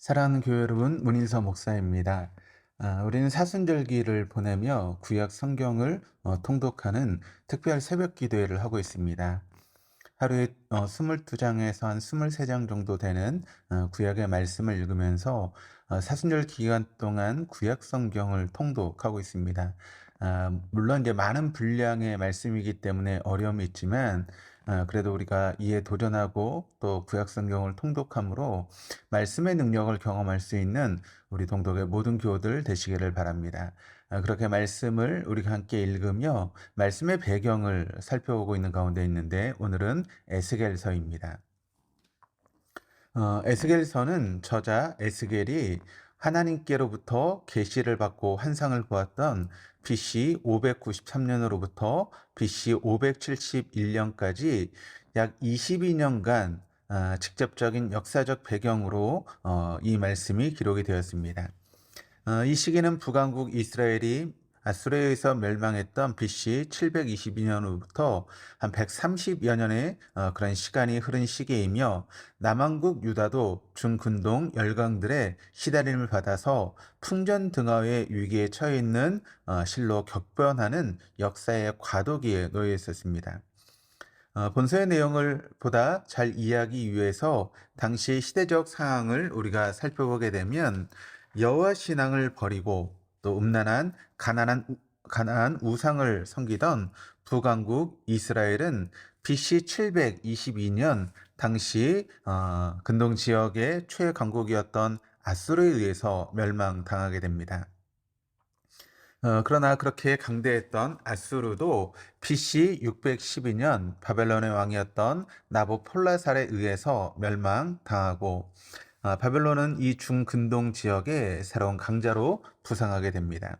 사랑하는 교회 여러분, 문인서 목사입니다. 우리는 사순절기를 보내며 구약 성경을 통독하는 특별 새벽 기도회를 하고 있습니다. 하루에 22장에서 한 23장 정도 되는 구약의 말씀을 읽으면서 사순절 기간 동안 구약 성경을 통독하고 있습니다. 물론 이제 많은 분량의 말씀이기 때문에 어려움이 있지만 그래도 우리가 이에 도전하고 또 구약 성경을 통독함으로 말씀의 능력을 경험할 수 있는 우리 동독의 모든 교우들 되시기를 바랍니다. 그렇게 말씀을 우리가 함께 읽으며 말씀의 배경을 살펴보고 있는 가운데 있는데 오늘은 에스겔서입니다. 에스겔서는 저자 에스겔이 하나님께로부터 계시를 받고 환상을 보았던 BC 593년으로부터 BC 571년까지 약 22년간 직접적인 역사적 배경으로 이 말씀이 기록이 되었습니다. 이 시기는 북왕국 이스라엘이 아수르에 의해서 멸망했던 BC 722년으로부터 한 130여 년의 그런 시간이 흐른 시기이며 남왕국 유다도 중근동 열강들의 시달림을 받아서 풍전등화의 위기에 처해 있는 실로 격변하는 역사의 과도기에 놓여 있었습니다. 본서의 내용을 보다 잘 이해하기 위해서 당시 시대적 상황을 우리가 살펴보게 되면 여호와 신앙을 버리고 또 음란한 가나안 우상을 섬기던 북왕국 이스라엘은 BC 722년 당시 근동 지역의 최강국이었던 아수르에 의해서 멸망당하게 됩니다. 그러나 그렇게 강대했던 아수르도 BC 612년 바벨론의 왕이었던 나보폴라살에 의해서 멸망당하고 바벨론은 이 중근동 지역의 새로운 강자로 부상하게 됩니다.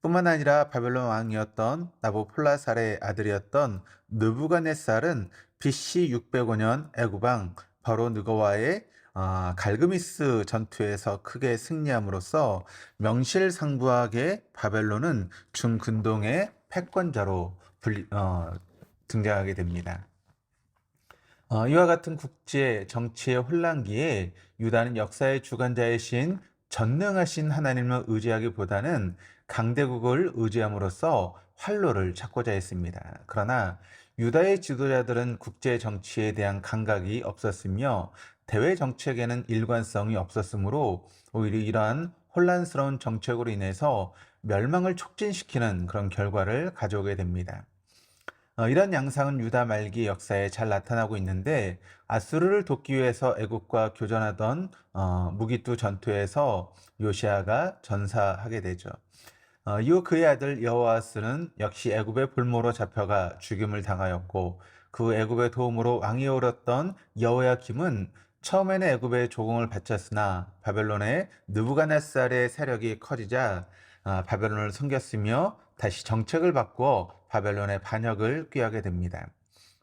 뿐만 아니라 바벨론 왕이었던 나보폴라살의 아들이었던 느부갓네살은 BC 605년 애굽왕 바로 느고와의 갈그미스 전투에서 크게 승리함으로써 명실상부하게 바벨론은 중근동의 패권자로 등장하게 됩니다. 이와 같은 국제 정치의 혼란기에 유다는 역사의 주관자이신 전능하신 하나님을 의지하기보다는 강대국을 의지함으로써 활로를 찾고자 했습니다. 그러나 유다의 지도자들은 국제 정치에 대한 감각이 없었으며 대외 정책에는 일관성이 없었으므로 오히려 이러한 혼란스러운 정책으로 인해서 멸망을 촉진시키는 그런 결과를 가져오게 됩니다. 이런 양상은 유다 말기 역사에 잘 나타나고 있는데 아수르를 돕기 위해서 애국과 교전하던 무기투 전투에서 요시아가 전사하게 되죠. 이후 그의 아들 여호아스는 역시 애굽의 볼모로 잡혀가 죽임을 당하였고 그 애굽의 도움으로 왕이 오렸던 여호야김은 처음에는 애굽의 조공을 바쳤으나 바벨론의 느부갓네살의 세력이 커지자 바벨론을 섬겼으며 다시 정책을 바꾸어 바벨론의 반역을 꾀하게 됩니다.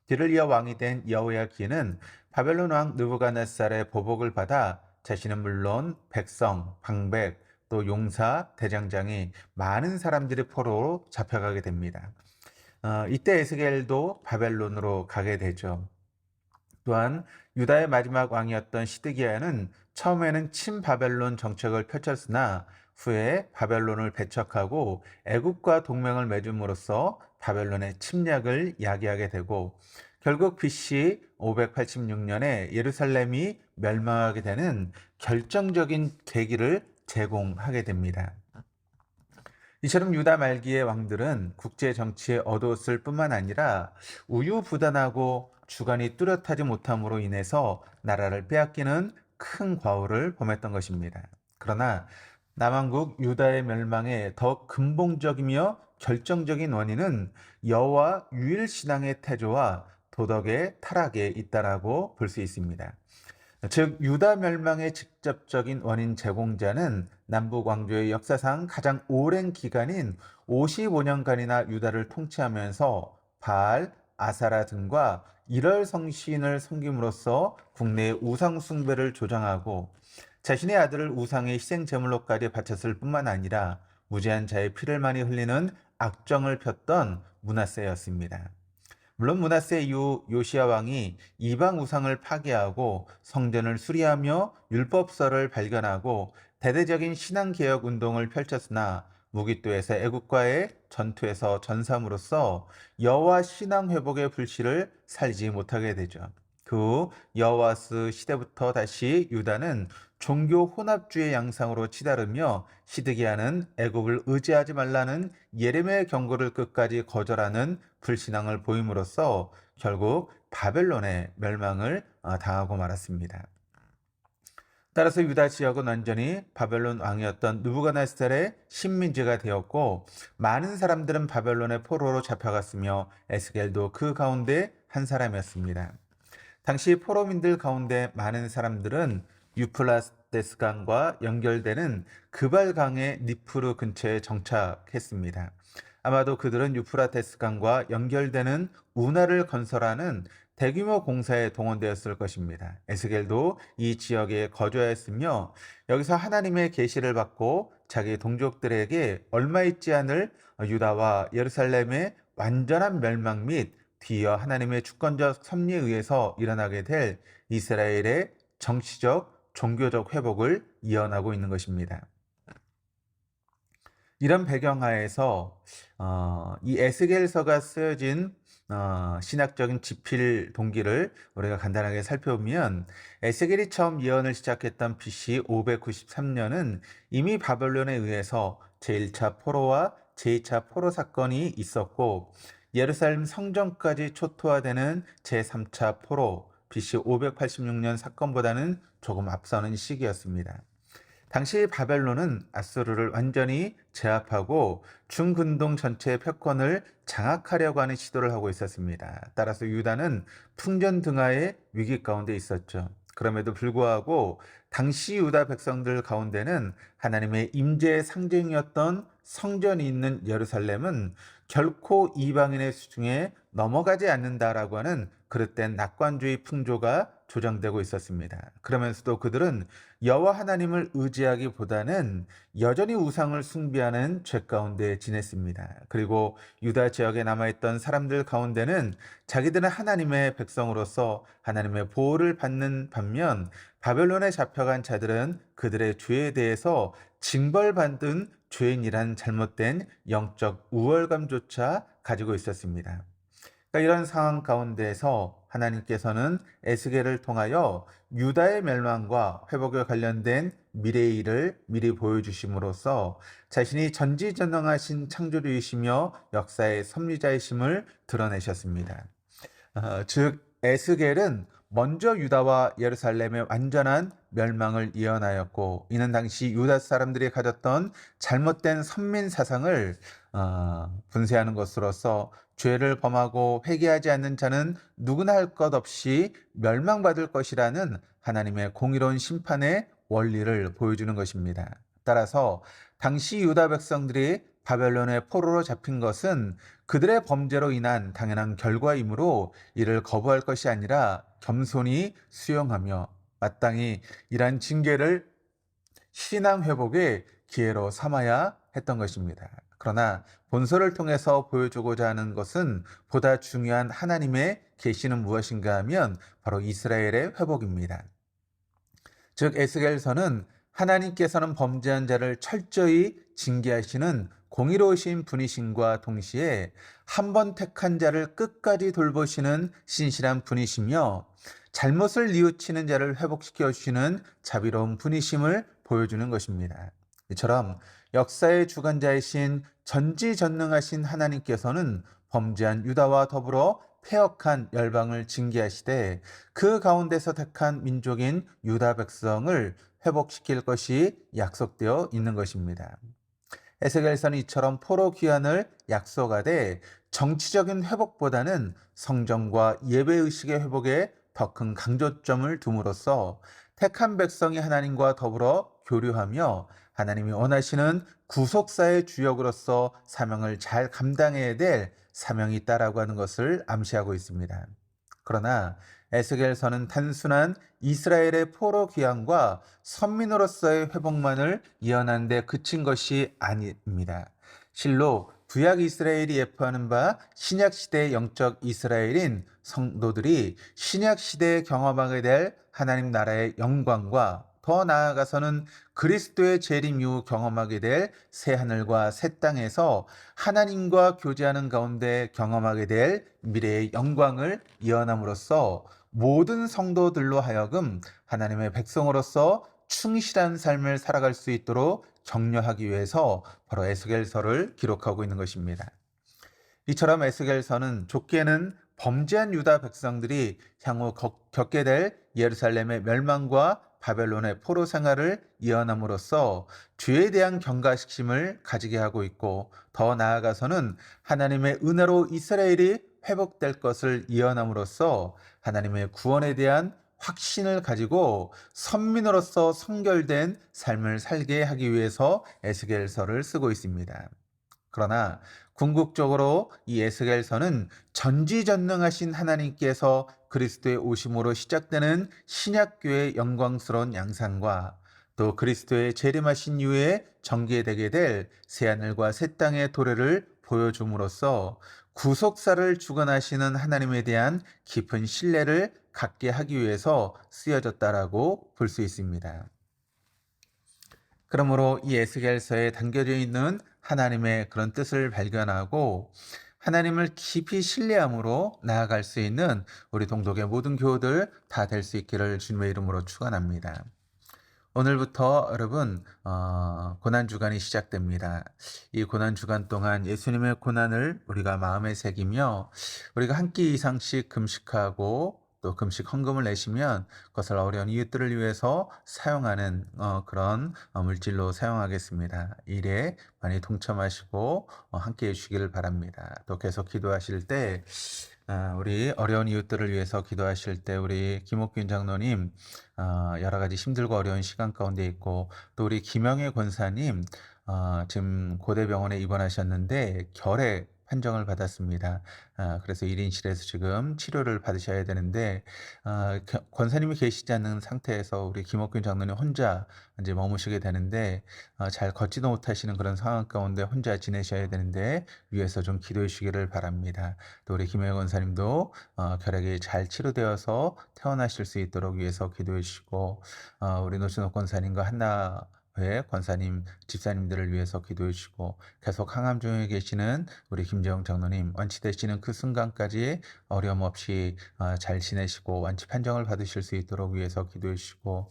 뒤를 이어 왕이 된 여호야기는 바벨론 왕 느부갓네살의 보복을 받아 자신은 물론 백성, 방백, 또 용사, 대장장이 많은 사람들이 포로로 잡혀가게 됩니다. 이때 에스겔도 바벨론으로 가게 되죠. 또한 유다의 마지막 왕이었던 시드기야는 처음에는 친바벨론 정책을 펼쳤으나 후에 바벨론을 배척하고 애국과 동맹을 맺음으로써 바벨론의 침략을 야기하게 되고 결국 BC 586년에 예루살렘이 멸망하게 되는 결정적인 계기를 제공하게 됩니다. 이처럼 유다 말기의 왕들은 국제 정치에 어두웠을 뿐만 아니라 우유부단하고 주관이 뚜렷하지 못함으로 인해서 나라를 빼앗기는 큰 과오를 범했던 것입니다. 그러나 남왕국 유다의 멸망의 더 근본적이며 결정적인 원인은 여호와 유일 신앙의 태조와 도덕의 타락에 있다라고 볼 수 있습니다. 즉 유다 멸망의 직접적인 원인 제공자는 남북 왕조의 역사상 가장 오랜 기간인 55년간이나 유다를 통치하면서 바알, 아사라 등과 일월 성신을 섬김으로써 국내의 우상 숭배를 조장하고 자신의 아들을 우상의 희생 제물로까지 바쳤을 뿐만 아니라 무지한 자의 피를 많이 흘리는 악정을 폈던 므낫세였습니다. 물론 므낫세 이후 요시야 왕이 이방 우상을 파괴하고 성전을 수리하며 율법서를 발견하고 대대적인 신앙 개혁 운동을 펼쳤으나 무기또에서 애국과의 전투에서 전사함으로써 여호와 신앙 회복의 불씨를 살리지 못하게 되죠. 그 후 여호와스 시대부터 다시 유다는 종교 혼합주의 양상으로 치달으며 시드기야는 애국을 의지하지 말라는 예레미야의 경고를 끝까지 거절하는 불신앙을 보임으로써 결국 바벨론의 멸망을 당하고 말았습니다. 따라서 유다 지역은 완전히 바벨론 왕이었던 느부갓네살의 식민지가 되었고 많은 사람들은 바벨론의 포로로 잡혀갔으며 에스겔도 그 가운데 한 사람이었습니다. 당시 포로민들 가운데 많은 사람들은 유프라테스 강과 연결되는 그발강의 니프르 근처에 정착했습니다. 아마도 그들은 유프라테스 강과 연결되는 운하를 건설하는 대규모 공사에 동원되었을 것입니다. 에스겔도 이 지역에 거주하였으며 여기서 하나님의 계시를 받고 자기 동족들에게 얼마 있지 않을 유다와 예루살렘의 완전한 멸망 및 뒤이어 하나님의 주권적 섭리에 의해서 일어나게 될 이스라엘의 정치적, 종교적 회복을 예언하고 있는 것입니다. 이런 배경하에서 이 에스겔서가 쓰여진 신학적인 지필 동기를 우리가 간단하게 살펴보면 에스겔이 처음 예언을 시작했던 BC 593년은 이미 바벨론에 의해서 제1차 포로와 제2차 포로 사건이 있었고 예루살렘 성전까지 초토화되는 제3차 포로 BC 586년 사건보다는 조금 앞서는 시기였습니다. 당시 바벨론은 아수르를 완전히 제압하고 중근동 전체의 패권을 장악하려고 하는 시도를 하고 있었습니다. 따라서 유다는 풍전등화의 위기 가운데 있었죠. 그럼에도 불구하고 당시 유다 백성들 가운데는 하나님의 임재의 상징이었던 성전이 있는 예루살렘은 결코 이방인의 수중에 넘어가지 않는다라고 하는 그릇된 낙관주의 풍조가 조장되고 있었습니다. 그러면서도 그들은 여호와 하나님을 의지하기보다는 여전히 우상을 숭배하는 죄 가운데 지냈습니다. 그리고 유다 지역에 남아있던 사람들 가운데는 자기들은 하나님의 백성으로서 하나님의 보호를 받는 반면 바벨론에 잡혀간 자들은 그들의 죄에 대해서 징벌받은 죄인이란 잘못된 영적 우월감조차 가지고 있었습니다. 그러니까 이런 상황 가운데서 하나님께서는 에스겔을 통하여 유다의 멸망과 회복에 관련된 미래의 일을 미리 보여주심으로써 자신이 전지전능하신 창조주이시며 역사의 섭리자이심을 드러내셨습니다. 즉 에스겔은 먼저 유다와 예루살렘의 완전한 멸망을 예언하였고 이는 당시 유다 사람들이 가졌던 잘못된 선민 사상을 분쇄하는 것으로서 죄를 범하고 회개하지 않는 자는 누구나 할 것 없이 멸망받을 것이라는 하나님의 공의로운 심판의 원리를 보여주는 것입니다. 따라서 당시 유다 백성들이 바벨론의 포로로 잡힌 것은 그들의 범죄로 인한 당연한 결과이므로 이를 거부할 것이 아니라 겸손히 수용하며 마땅히 이러한 징계를 신앙 회복의 기회로 삼아야 했던 것입니다. 그러나 본서를 통해서 보여주고자 하는 것은 보다 중요한 하나님의 계시는 무엇인가 하면 바로 이스라엘의 회복입니다. 즉 에스겔서는 하나님께서는 범죄한 자를 철저히 징계하시는 공의로우신 분이심과 동시에 한 번 택한 자를 끝까지 돌보시는 신실한 분이시며 잘못을 뉘우치는 자를 회복시켜 주시는 자비로운 분이심을 보여주는 것입니다. 이처럼 역사의 주관자이신 전지전능하신 하나님께서는 범죄한 유다와 더불어 패역한 열방을 징계하시되 그 가운데서 택한 민족인 유다 백성을 회복시킬 것이 약속되어 있는 것입니다. 에스겔서는 이처럼 포로 귀환을 약속하되 정치적인 회복보다는 성정과 예배의식의 회복에 더 큰 강조점을 둠으로써 택한 백성이 하나님과 더불어 교류하며 하나님이 원하시는 구속사의 주역으로서 사명을 잘 감당해야 될 사명이 있다라고 하는 것을 암시하고 있습니다. 그러나 에스겔서는 단순한 이스라엘의 포로 귀환과 선민으로서의 회복만을 예언하는 데 그친 것이 아닙니다. 실로 구약 이스라엘이 예표하는 바 신약 시대의 영적 이스라엘인 성도들이 신약 시대에 경험하게 될 하나님 나라의 영광과 더 나아가서는 그리스도의 재림 이후 경험하게 될 새 하늘과 새 땅에서 하나님과 교제하는 가운데 경험하게 될 미래의 영광을 예언함으로써 모든 성도들로 하여금 하나님의 백성으로서 충실한 삶을 살아갈 수 있도록 격려하기 위해서 바로 에스겔서를 기록하고 있는 것입니다. 이처럼 에스겔서는 좁게는 범죄한 유다 백성들이 향후 겪게 될 예루살렘의 멸망과 바벨론의 포로 생활을 예언함으로써 죄에 대한 경각심을 가지게 하고 있고, 더 나아가서는 하나님의 은혜로 이스라엘이 회복될 것을 예언함으로써 하나님의 구원에 대한 확신을 가지고 선민으로서 성결된 삶을 살게 하기 위해서 에스겔서를 쓰고 있습니다. 그러나 궁극적으로 이 에스겔서는 전지전능하신 하나님께서 그리스도의 오심으로 시작되는 신약교회의 영광스러운 양상과 또 그리스도의 재림하신 이후에 전개되게 될 새하늘과 새 땅의 도래를 보여줌으로써 구속사를 주관하시는 하나님에 대한 깊은 신뢰를 갖게 하기 위해서 쓰여졌다라고 볼 수 있습니다. 그러므로 이 에스겔서에 담겨져 있는 하나님의 그런 뜻을 발견하고 하나님을 깊이 신뢰함으로 나아갈 수 있는 우리 동독의 모든 교우들 다 될 수 있기를 주님의 이름으로 축원합니다. 오늘부터 여러분 고난주간이 시작됩니다. 이 고난주간 동안 예수님의 고난을 우리가 마음에 새기며 우리가 한 끼 이상씩 금식하고 또 금식 헌금을 내시면 그것을 어려운 이웃들을 위해서 사용하는 그런 물질로 사용하겠습니다. 일에 많이 동참하시고 함께 해주시기를 바랍니다. 또 계속 기도하실 때 우리 어려운 이웃들을 위해서 기도하실 때 우리 김옥균 장로님 여러 가지 힘들고 어려운 시간 가운데 있고, 또 우리 김영애 권사님 지금 고대병원에 입원하셨는데 결핵 판정을 받았습니다. 그래서 1인실에서 지금 치료를 받으셔야 되는데 권사님이 계시지 않는 상태에서 우리 김옥균 장로님 혼자 이제 머무시게 되는데 잘 걷지도 못하시는 그런 상황 가운데 혼자 지내셔야 되는데 위에서 좀 기도해 주시기를 바랍니다. 또 우리 김영애 권사님도 결핵이 잘 치료되어서 퇴원하실 수 있도록 위해서 기도해 주시고, 우리 노신옥 권사님과 한나 권사님, 집사님들을 위해서 기도해 주시고, 계속 항암 중에 계시는 우리 김재영 장로님 완치되시는 그 순간까지 어려움 없이 잘 지내시고 완치 판정을 받으실 수 있도록 위해서 기도해 주시고,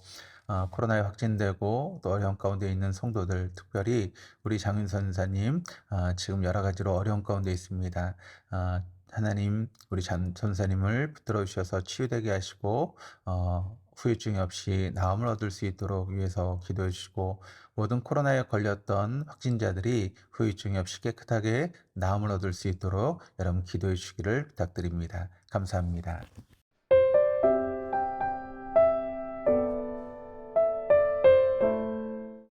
코로나에 확진되고 또 어려운 가운데 있는 성도들, 특별히 우리 장윤 선사님 지금 여러 가지로 어려운 가운데 있습니다. 하나님 우리 전사님을 붙들어 주셔서 치유되게 하시고 후유증이 없이 나음을 얻을 수 있도록 위해서 기도해 주시고, 모든 코로나에 걸렸던 확진자들이 후유증이 없이 깨끗하게 나음을 얻을 수 있도록 여러분 기도해 주시기를 부탁드립니다. 감사합니다.